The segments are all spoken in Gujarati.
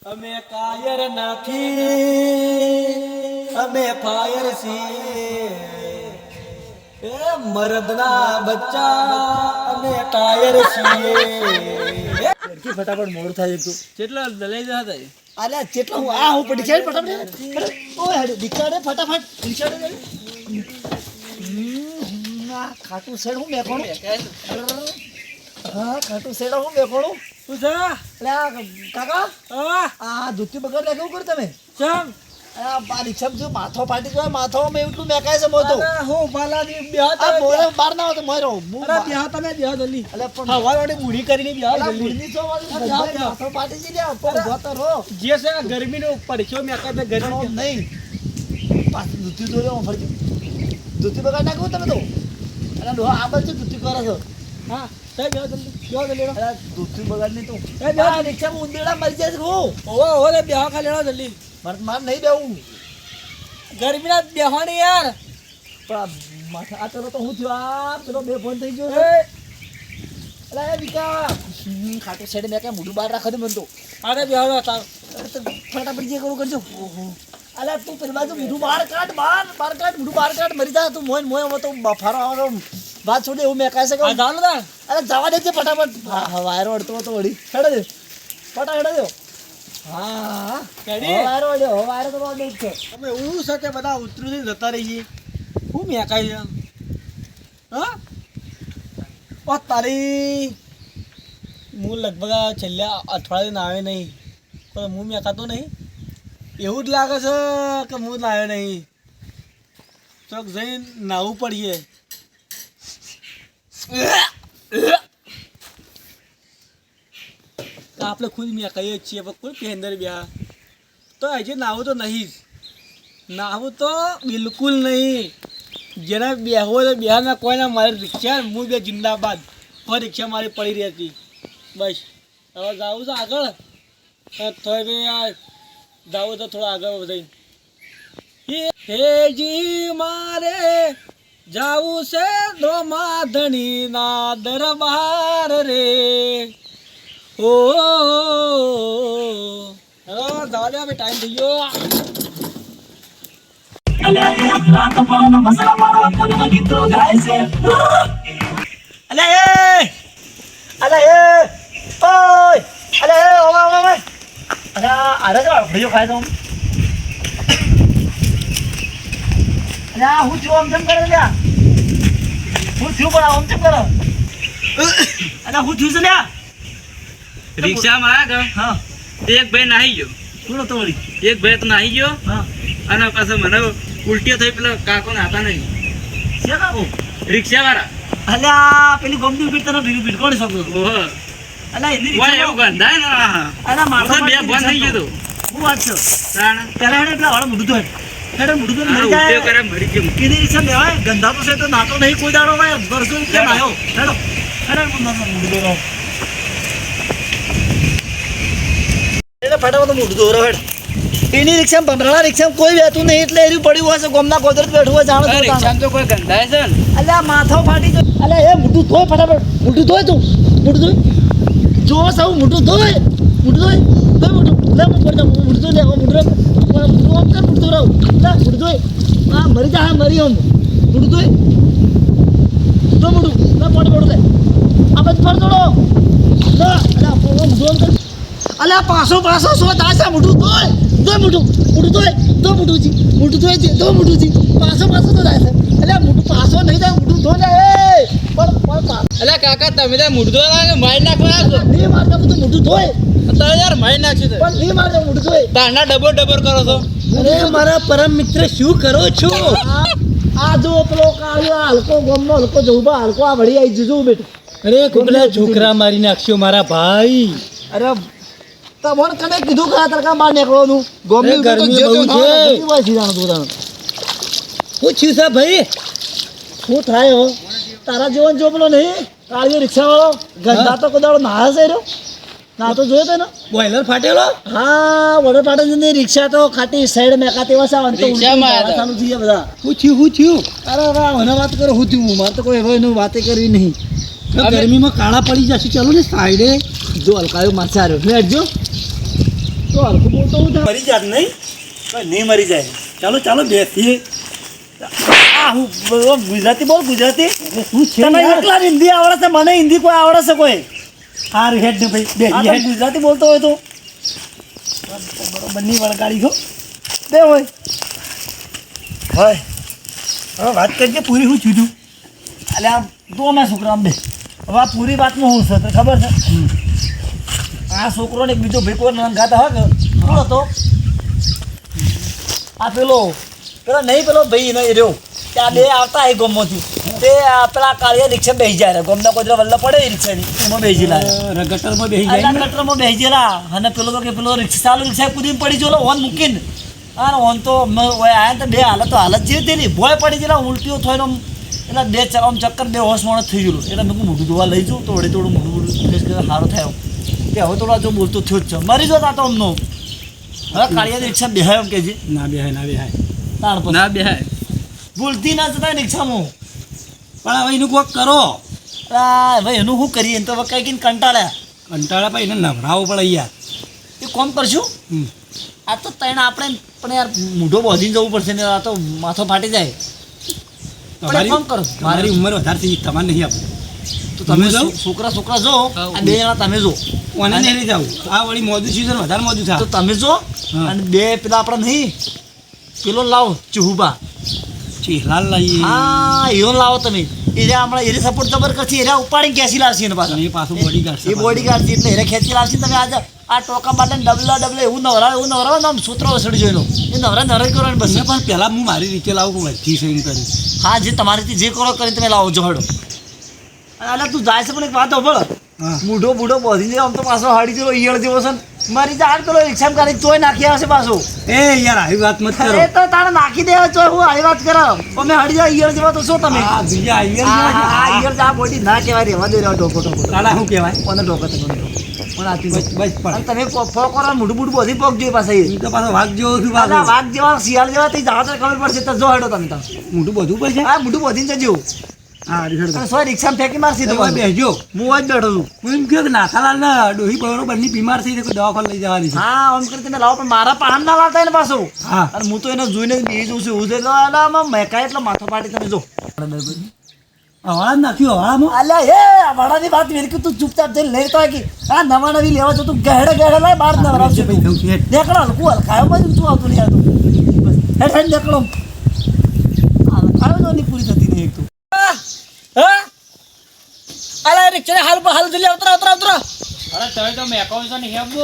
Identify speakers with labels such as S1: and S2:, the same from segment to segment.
S1: અમે કાયર નથી, અમે ફાયર છીએ, એ મરદના બચ્ચા અમે ટાયર છીએ.
S2: ફટાફટ મોડ થાય તું
S1: કેટલા લઈ જા થાય
S2: અલ્યા કેટલો હું આ હું પડી જાય ફટાફટ ઓય હેડ દીકરાને ફટાફટ દીકરાને ના ખાટું સેડ હું મેકોણું હા ખાટું સેડ હું મેકોણું
S1: શું છે
S2: અલ્યા કાકા આ ધૂતી બગડ લે કેવું કર્યું તમે
S1: ચમ
S2: આ બારી છમ જો માથો ફાટી ગયો માથો મે એટલું મેકાય છે મોતો
S1: હું બાલાની બ્યાહ
S2: આ મોરે બાર ના હોતો મોરો
S1: અરે બ્યાહ તમે બ્યાહ જલ્દી
S2: અલ્યા પણ
S1: હવા વાળી બુઢી કરીને બ્યાહ જલ્દી
S2: બુઢની તો વાળી માથો ફાટી ગઈ લે પણ જોતો રો
S1: જે છે ગરમીનો પડછો મેકા તે ગરમી
S2: નહીં પાછી ધૂતી દોર્યો ફરજી ધૂતી બગાડ નાખું તમે તો અરે ડોહા આ બાજુ ધૂતી કરો છો
S1: હા સાહેબ બ્યાહ જલ્દી
S2: અરે ધૂતી બગાડ નહીં તું
S1: એ બ્યાહ
S2: આ રિક્ષામાં ઉંદેડા મરી જાય છે હું
S1: ઓહો રે બ્યાહ ખા લેવા જલ્દી
S2: માર નહીં બેવું
S1: ગરમીના બેહવાની યાર
S2: પણ માથા આ ચલો તો હું થયો આ પેલો બે ફોન થઈ ગયો
S1: એ
S2: અરે એ વિકા ખાટું સાઈડ મેં કાંઈ મોઢું બહાર રાખો ને બનતો
S1: અરે બ્યાહ હતા
S2: અરે તો ફટાફટ જે કરું કરજો ઓહો અલા તું પેલી બાજુ મોઢું બહાર કાઢ મોઢું બહાર કાઢ મરી જા તું મોય હવે તો બફારો આવવાનો વાત છોડી એવું મેં કાંઈ
S1: આ
S2: શકે
S1: જાવ ને
S2: અરે જવા દેજે ફટાફટ વાયરો અડતો હતો વળી હેડો દે ફટા હેડો દે હા
S1: રેડી
S2: વાયરો અડ્યો વાયરો તો અડ્યો જ છે
S1: અમે એવું છે કે બધા ઉતરીને જતા રહીએ હું મેકાય છે હા ઓ તારી હું લગભગ આ છેલ્લા અઠવાડિયે આવે નહીં પણ હું મેકાતો નહીં એવું જ લાગે છે કે હું લાવ્યો નહીં ચોક જઈને નાવું પડીએ આપણે ખુદ મેકાઈએ જ છીએ પણ કોઈ પેન્દર બ્યા તો હજી નાવું તો નહીં જ નાવું તો બિલકુલ નહીં જેને બેહવો તો બેહાના કોઈના મારી રિક્ષા હું બે જિંદાબાદ કોઈ રિક્ષા મારી પડી રહી હતી બસ હવે જાવું છે આગળ થોડી જાવું તો થોડા આગળ વધારી હેજી મારે જાવું છે ધોમાધણીના દરબાર રે ઓ હવે જવા દે ટાઈમ થઈ ગયો
S2: હું છું આમ તેમ કરે લ્યા હું છું પણ આમ તેમ કરે અરે હું છું છે લ્યા
S3: રિક્ષામાં આવ્યા
S2: હા
S3: એક ભાઈ નાહી ગયો
S2: શું તો વળી
S3: એક ભાઈ તો નાહી ગયો
S2: હા
S3: અને પાછો મને ઉલટીઓ થઈ પેલા કાકો નાતા નહીં
S2: છે કાકો
S3: રિક્ષા વાળા
S2: અલ્યા પેલી ગમતી પીટ તને ભીડ કોણ શકતો
S3: ઓહો
S2: અલ્યા એની
S3: વાહ એવું ગંધાય ને
S2: અલા માથો
S3: બે બંધ થઈ ગયો તો
S2: હું વાત છે
S3: તાણ
S2: પેલા હેડે પેલા વાળા મોઢું ધોય હેડે મોઢું ધોઈને મરી
S3: ઉલટીઓ
S2: જાય
S3: કરે મરી ગયો
S2: એની રિક્ષા લેવાય ગંધા તો છે તો નાતો નહીં કોઈ દાડો ભાઈ વર્ષો કેમ આવ્યો હેડો હેડે મોઢું ધોરો એટલે ફટાફટ મોઢું ધોરો હેડ એની રિક્ષામાં ભમરાળા રિક્ષામાં કોઈ બેઠું નહીં એટલે એરી પડ્યું હશે ગોમના ગોદરત બેઠું હોય જાણો છો
S3: રિક્ષામાં તો કોઈ ગંધાય છે ને
S2: અલ્યા માથો ફાટી ગયો અલ્યા એ મોઢું ધોય ફટાફટ મોઢું ધોય તું મોઢું ધોય જો સૌ મોઢું ધોય મોઢું ધોય મોઢું લે મોઢું ધોય લે મોઢું આમ કર મોઢું રહો લે મોઢું ધોય હા મરી જા મરી આમ મોઢું ધોય તો મોઢું લે મોઢું લે આ બધું ફર દોડો લે અલ્યા મોઢું આમ કર અલ્યા પાછો સો દાસા મોઢું ધોય મોઢું ધોય તો મોઢું ધોય તો મોઢું પાછો તો જાય છે અલ્યા મોઢું પાછો નહીં જાય મોઢું ધો લે પણ
S3: અલ્યા કાકા તમે ત્યાં મૂઢો લાગે મારી નાખવા છો
S2: નહીં મારતા બધું મોઢું ધોય
S3: તો યાર મારી નાખ્યું છે
S2: પણ નહીં મારતા મોઢું ધોય
S3: તારના ડબર કરો છો
S2: અરે મારા પરમ મિત્ર શું કરો છો આ જો પેલો કાળો હલકો ગમનો હલકો જઉબા હલકો આ વળી આવી જજો બેટું
S1: અરે કોકના છોકરા મારી નાખશો મારા ભાઈ
S2: અરે તમને કને કીધું કે તરકા બહાર નીકળવાનું ગોમની
S1: ગરમી બહુ છે.
S2: હું છું સાહેબ ભાઈ શું થાય હો તારા જીવન જો પેલો નહીં કાળીઓ રિક્ષાવાળો ગંદા તો કદાડો નાહે છે રહ્યો ના તો જોયો તો ને
S1: બોઈલર ફાટેલો
S2: હા વડો પાટે જઈને રિક્ષા તો ખાટી સાઈડ મેકા તેવા છે તો
S3: રિક્ષામાં આવ્યા હતા.
S2: ચાલુ થઈ ગયા બધા
S1: હું થયું
S2: અરે મને વાત કરો હું થયું મારે તો કોઈ હવે એનું વાતે કરવી નહીં
S1: ગરમીમાં કાળા પડી જશે ચાલો ને સાઈડે
S2: જો હલકાયો મારશે આવ્યો લેટજો તો હરખું બોલતો હું થાય.
S4: મરી જાત નહીં નહીં મરી જાય. ચાલો ચાલો બેસીએ. હું ગુજરાતી બોલ ગુજરાતી.
S2: શું છે
S4: તને
S2: યાર?
S4: એકલા હિન્દી આવડે છે, મને હિન્દી કોઈ આવડે છે કોઈ?
S2: હારું હેડ ને ભાઈ
S4: આ
S2: બેસી
S4: તો
S2: હેડ.
S4: ગુજરાતી બોલતો હોય તો બરોબરની વળગાડી છો બે હોય હવે વાત કરજે પૂરી શું થયું. એટલે આમ તો મેં છોકરા આમ બે હવે આ પૂરી વાતમાં શું છે તને ખબર છે? આ છોકરોને એક બીજો ભેકો ગાતા હોય કે કોણ હતો આ પેલો નહીં પેલો ભાઈ એનો એ રહ્યો ત્યાં બે આવતા એ ગોમમાંથી તે પેલા કાળિયા રિક્ષા બેસી જાય ગોમના કોઈ વલ્લા પડે એ રિક્ષાની એમાં બેસી જાય
S2: ગટરમાં બેસી જાય ને.
S4: ગટરમાં બેસી ગયેલા અને પેલો તો કે પેલો રિક્ષા ચાલુ રિક્ષા કૂદીને પડી ગયેલો ઓન મૂકીને અને ઓન તો આયા તો બે હાલત જેવી તેની ભોય પડી ગયેલા ઉલટીઓ થઈને આમ એટલે બે આમ ચક્કર બે હોશ માણસ થઈ ગયેલું એટલે મેં મોઢું ધોવા લઈ જાઉં તો વળી થોડું મોઢું સારો થયો કે હવે થોડા જો બોલતો થયો જ છે મરી જતા તો અમનો હવે કાળિયાની રિક્ષા બેહાય એમ કે છે
S2: ના બેહાય ના બેહાય
S4: તાણ પછી
S1: ના બેહાય.
S4: ભૂલતી ના જતા રિક્ષામાં
S2: પણ હવે એનું કોક કરો.
S4: ભાઈ એનું શું કરીએ તો હવે કંઈ કઈને કંટાળ્યા
S2: કંટાળા પછી એને નવરાવો પડે યાર.
S4: એ કોમ કરશું
S2: હમ.
S4: આ તો તને આપણે પણ યાર મૂઢો બોધીને જવું પડશે ને આ તો માથો ફાટી જાય પણ એક કામ કરો
S2: તમારી ઉંમર વધારે થઈ તમારે નહીં આપવું.
S4: તો તમે
S2: હું જાઉં?
S4: છોકરા જો આ બે જણા તમે જો
S2: કોને નહીં લઈ જાવું. આ વળી મોદું સીઝન વધારે મોદું
S4: તો
S2: થાય.
S4: તમે જો
S2: હા.
S4: અને બે પેલા આપણે નહીં પેલો લાવો ચુહુબા
S2: ચીહલાલ લાવીએ.
S4: હા એનો લાવો તમે એરિયા હમણાં એરી સપોર્ટ જબર કરશે એરિયા ઉપાડીને ખેંચી લાવશે એને પાછા
S2: એ પાછું bodyguard છે.
S4: એ બોડીગાર્ડ છે એટલે એરે ખેંચી લાવશે ને તમે આજે આ ટોકા માટે ડબલે એવું નવરાવે ને આમ સૂત્રો વસડી જોઈ લો એ નવરા કરવાની બસ
S2: પણ પહેલાં હું મારી રીતે લાવું કે વચ્ચી સહીન કરી.
S4: હા જે તમારીથી જે કરો કરીને તમે લાવો જોડો અરે તું જાય છે પણ એક વાત હોભળ
S2: હા.
S4: મૂઢો બૂઢો બોધી જાય આમ તો પાછો હાડી જેવો ઈયળ જેવો છે ને. મારી જાય પેલો રિક્ષામાં કાઢી તોય નાખી આવશે પાછો
S2: એ યાર આવી વાત મત કરો.
S4: એ તો તારે નાખી દેવા છો હું આવી વાત કરો અમે હાડી જાય ઈયળ જેવા તો શું તમે
S2: આ બીજા
S4: ઈયળ જા બોડી ના કહેવાય રેવા દે ઢોકો
S2: કાળા શું કહેવાય?
S4: કોને ઢોકો તમે પણ આથી
S2: બસ બસ
S4: અને
S2: પણ
S4: તમે ફોક કરો મૂઢું બૂઢું બોધી પોક જોઈએ પાછા
S2: એ તો પાછો વાઘ જેવો છું
S4: આ
S2: પાછો.
S4: વાઘ જેવા શિયાળ જેવા તે જાવ તો ખબર પડશે તો જો હેડો તમે તો
S2: મોટું બધું પડશે.
S4: હા મૂઢું બોધીને જજો
S2: હા રીખડ
S4: અને સો રિક્ષામાં ફેંકી મારશે તો
S2: બેસજો.
S4: હું જ બેઠો છું
S2: હું એમ કહ્યું કે નાથાલાલ ના ડોહી બરોબરની બીમાર થઈ કોઈ દવાખાને લઈ જવાની છે.
S4: હા આમ કરી તમે લાવો પણ મારા પાન ના લાવતા એને પાછું
S2: હા
S4: અને હું તો એને જોઈને બી જોઉં છું હું એટલે આમાં મેકાય એટલે માથો પાટી તમે જો
S2: હવાળા જ નાખ્યું હવાળામાં.
S4: અલ્યા એ વાડાની વાત મેરી કે તું ચૂપચાપ જઈને લઈ તો કે આ નવા નવી લેવા જો તું ગહેડે લાય બાર નવરાવશે તું
S2: જવું છે.
S4: દેખડો હલકું હલકાયો બાજુ તું આવતું નહીં આવતું હેઠ હેઠ દેખડો હલકાયો તો નહીં પૂરી થતી નહીં એક તો
S1: હા અલા રિક્ષા હાલ જલ્દી ઉતરો.
S3: અરે તમે તો મેકો છો ને હેબુ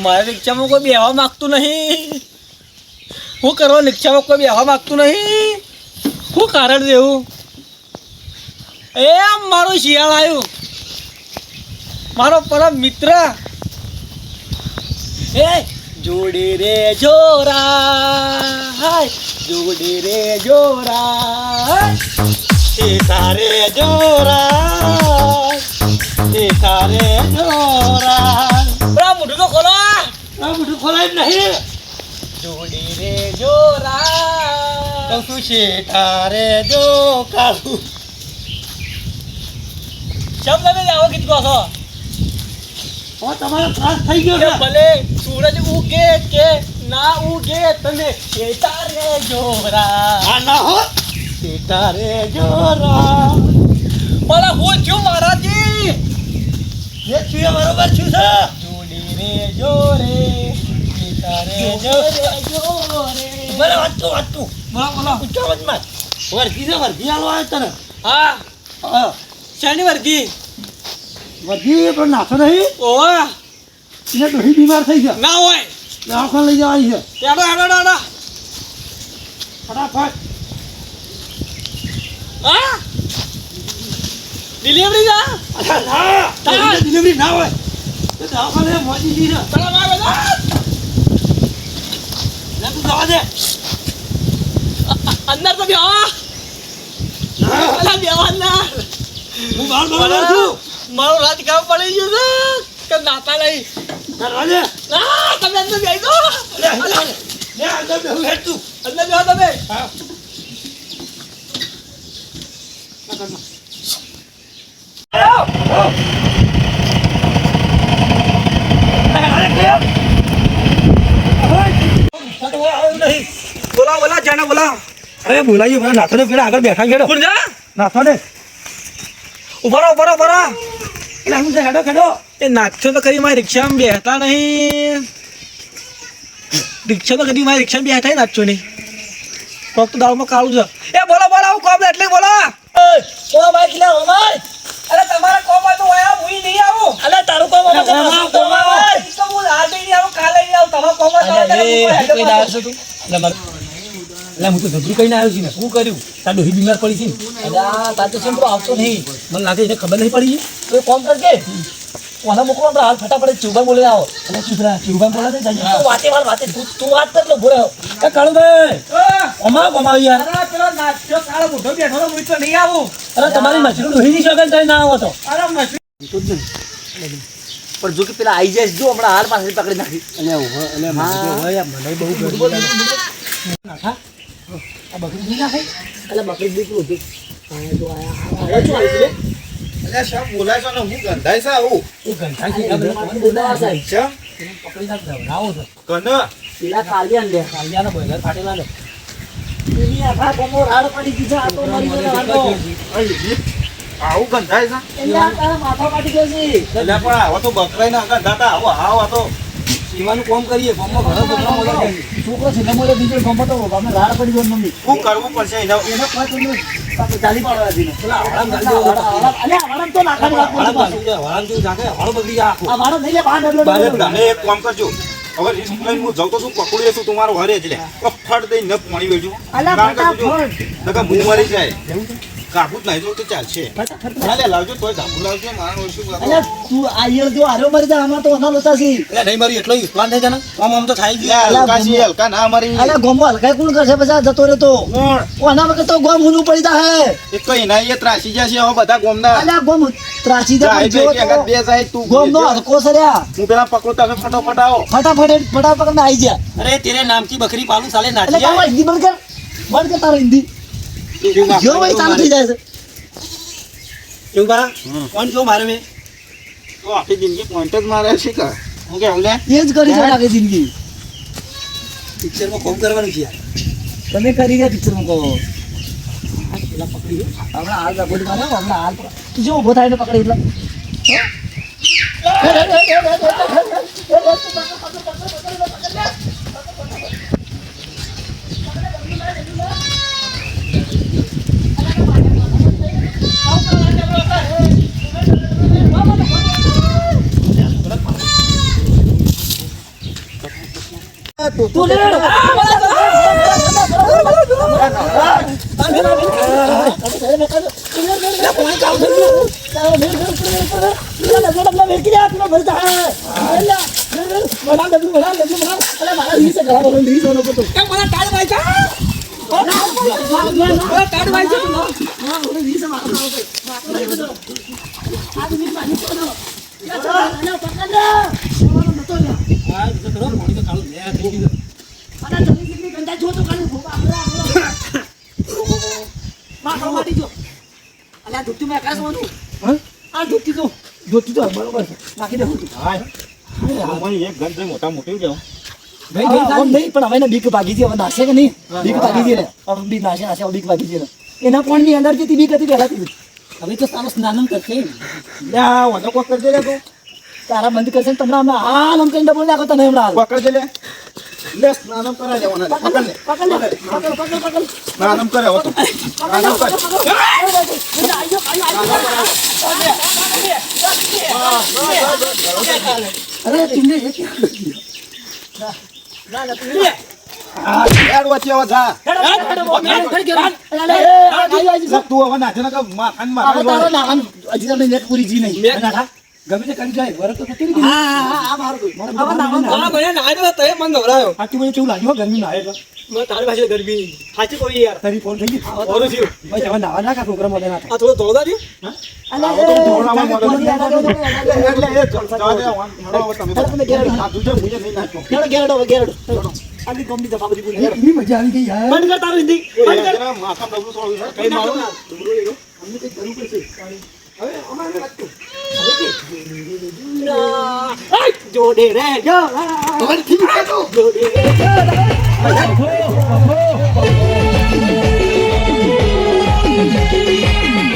S1: મારા રિક્ષામાં કોઈ બેહવા માંગતું નહીં. શું કરવા રિક્ષામાં કોઈ બેહવા માંગતું નહીં? શું કારણ છે એવું? એ મારું શિયાળ આવ્યું, મારો પરમ મિત્ર. એ જોડે રે જોરા જોડે રે જોરા એ તારે જોરા એ તારે જોરા. બરા મોઢું તો ખોલો.
S2: આ મોઢું ખોલાય જ નહીં.
S1: જોડી રે જોરા કહું છું છે તારે જો કાળું. શમ તમે આવો ગીત કહો છો?
S2: હવે તમારો ત્રાસ થઈ ગયો
S1: કે
S2: છે.
S1: ભલે સૂરજ ઉગે કે ના ઉગે તમે એ તારે જોરા
S2: આ ના હો.
S1: એ તારે જોરા. પણ હું છું મારાજી.
S2: જે છું એ બરોબર છું છે.
S1: જોડી રે જોરે એ તારે જોરે જોરે.
S2: બોલો વાંચતું. બોલો ઊંચા અવાજમાં. વર્ગી છે વર્ગી આલો આવે તને.
S1: હા
S2: હા
S1: શાની વર્ગી?
S2: વર્ગી પણ નાખો નહીં.
S1: ઓવા
S2: એને ડોહી બીમાર થઈ છે.
S1: ના હોય
S2: દવાખાને લઈ જવાની છે.
S1: હેડો.
S2: ફટાફટ.
S1: હા ડિલિવરી જા
S2: ના ડિલિવરી ના હોય તો દવાખાને મોજી દી છે.
S1: ચલો માર બધા
S2: લે તું જવા દે.
S1: અંદર તો બેહો. અલા બેહો અંદર.
S2: હું બહાર બહાર છું.
S1: મારું રાત કામ પડી ગયું છે કે નાતા નહીં.
S2: કરવા દે.
S1: ના તમે અંદર બેહી દો.
S2: લે આગળ બેહું હેડ તું.
S1: અંદર બેહો તમે.
S2: હા. અરે કેમ? અરે બોલાઈએ પેલા નાથો ને પેલા આગળ બેઠા ખેડો નાથો ને ઉભા એટલે હું ખેડો
S1: એ નાખ્યો તો ખરી મારી રિક્ષામાં બેહતા નહીં. રિક્ષા તો કદી મારી રિક્ષામાં બેઠા નાખ્યો નહીં. કોક તો દાળમાં કાળું છે. એ બોલો હું કોમ એટલે બોલો.
S4: ઓ ભાઈ કિલા ઓ ભાઈ
S1: અરે તમારા કોમ હોય તો આયા હું નહીં આવું.
S4: અલે તારું કોમ
S1: હું આજે નહીં આવું, કાલે નહીં આવું. તમારા કોમ હોય તો
S2: હું તો ગભરું કહીને આવ્યો છું ને શું કર્યું તાર ડોહી બીમાર પડી છે ને
S4: તાર તો સેમ આવતો નહીં
S2: મને લાગે એને ખબર નહીં પડી
S4: તો એક કામ કરજે ઓના મોકલો આપણે હાલ ફટાફટ ચુબા બોલે આવો
S2: એટલે સુધરા ચીવભાઈ બોલા છે
S4: તું વાતે તું વાત કર લો ભોળા
S2: એ કાળુભાઈ અમાવ યાર
S1: અરે પેલો નાચ્યો કાળો મોઢો બેઠો તો હું તો નહીં આવું.
S2: અરે તમારી મછલી ડોહી ની શોખન થાય ના આવો તો
S1: અરે મછલી
S4: પણ જો કે પેલા આઈ જાય જો હમણાં હાલ પાછળ પકડી નાખી
S2: મને બહુ ગરમી લાગે આ બકરી નહીં નાખે
S4: એટલે બકરી દીકરું હતું
S3: અલ્યા શા બોલાય છો ને હું ગંધાય છે આવું
S2: એ ઘંટા છે
S3: શા
S2: પકડી નાખ ધવરાવો છે
S3: કન
S4: પેલા કાલિયા લે
S2: કાલિયાનો બોઈલર ફાટેલા લો
S4: એની આખા કોમો રાડ પડી ગઈ છે આ તો મરી ગયો
S3: આવું ગંધાય છે
S4: એટલે આ તારા માથા પાડી ગયો છે
S3: એટલે પણ આવો તો બકરાઈ ના ગંધાતા આવો તો
S2: સીવાનું કામ કરીએ ગામમાં ઘણા છોકરા મળે
S4: છોકરો છે મોડે બીજો ગમતો અમે રાડ પડી ગયો મમ્મી
S3: શું કરવું પડશે એને
S4: એને કોઈ તમને ચાલી પાડવા દીને
S2: પેલા હળમ ગાડી
S4: અલે વાળમ તો નાખવાનું
S2: હળમ હળમ તું જાકે હળ બગડી જા આખું
S4: આ વાળો નહીં લે બહાર
S3: બારે
S4: ડબલો
S3: તમે એક કામ કરજો હવે રિસ્ક લઈને હું જાઉં તો શું પકડી લેશું તમારું હરે જ લે ફટ દઈ ન પાણી વેચજો
S4: અલા ફટાફટ
S3: નકા હું મરી જાય કાબુ જ નહીં જો તો ચાલશે લે લાવજો તોય ધાબુ લાવજો મારો શું
S4: અલે તું આ ઈયળ જો હારો મરી જા અમાર તો ઓના લોતા છે
S2: એટલે નહીં મારી એટલો પ્લાન થઈ જાય ને આમ તો થાય ગયું
S3: હલકા ના મારી
S4: અલે ગોમો હલકાઈ કોણ કરશે પછી આ જતો રહેતો
S3: કોણ
S4: ઓના વગર તો ગોમ ઊંધું પડી જા હે
S3: એક તો એના એ ત્રાસી જશે હવે બધા ગોમના
S4: અલે ગોમ ત્રાસી દે
S3: જાય
S4: જો
S3: બે આગળ બે જાય તું
S4: ગોમ નો હલકો સર્યા
S3: હું પેલા પકડો તમે ફટાફટ આવો
S4: ફટાફટ મે આવી જા
S2: અરે તેરે નામ की बकरी पालू साले
S4: એટલે
S2: नाची
S4: તારો હિન્દી બંધ કર તારો હિન્દી જો ભાઈ ચાલુ થઈ જાય છે
S2: क्यों बा कौन क्यों मारे में
S3: તો આખી જિંદગી પોઈન્ટ જ મારે છે કે હું કે હલે
S4: એ જ કરી છે લાગે જિંદગી
S2: पिक्चर में कौन करवानी है
S4: તમે કરી ગયા પિક્ચર માં કહો
S2: પેલા પકડી લો
S4: હમણાં હાલ ગોળી મારો હમણાં હાલ તું જો ઉભો થાય ને પકડી એટલે તું લે બરોબર નાખી દે
S3: એક ગન થઈ મોટા મોટી જાવ
S4: નહીં પણ હવે બીક ભાગી છે હવે નાશે કે નહીં બીક ભાગી છે ને હવે બીક નાશે નાશે બીક ભાગી છે ને એના પણ ની અંદર થી બીક હતી પહેલાથી હવે તો તારો સ્નાન કરશે
S3: લ્યા ઓનો કોક કરજે લે તું
S4: તારા બંધ કરશે ને તમને હમણાં હાલ આમ કઈ ડબલ નાખો તને હમણાં
S3: પકડ લે લે સ્નાનમ કરા લેવાના પકડ લે
S4: પકડ
S3: સ્નાનમ કરે હો તો સ્નાનમ કર
S4: અરે તુમને
S3: યાર વચ્ચે આવો જા તું હવે નાચે ને કે માખણ માખણ
S4: તારો નામ હજી તમને નેટ પૂરી જી નહીં
S2: ગમે તે કરી જાય વરસ તો કરી
S4: હા મારું
S1: હા મને નાય તો તે મન ગવરાયો.
S2: આટલું બધું કેવું લાગ્યું ગરમી ના આવે
S1: મને તારી પાસે ગરમી સાચી કોઈ યાર
S2: તારી ફોન થઈ ગઈ
S1: ઓરું થયું.
S2: ભાઈ હવે નાવા નાખા પ્રોગ્રામ વધે ના
S1: આ થોડો દોડતા થયું.
S3: એટલે એ જવા દે તમે આ દુજે મુજે નહીં નાખો
S4: ગેરડો આની કંપની તો બાબરી બોલી
S2: એવી મજા આવી ગઈ યાર
S4: બંધ કર તારું હિન્દી બંધ કર
S3: માથા ડબલું સોળું છે
S1: કઈ મારું ના.
S2: અમને કઈ કરવું પડશે
S4: જોડે રે જો જોડે રે
S2: છે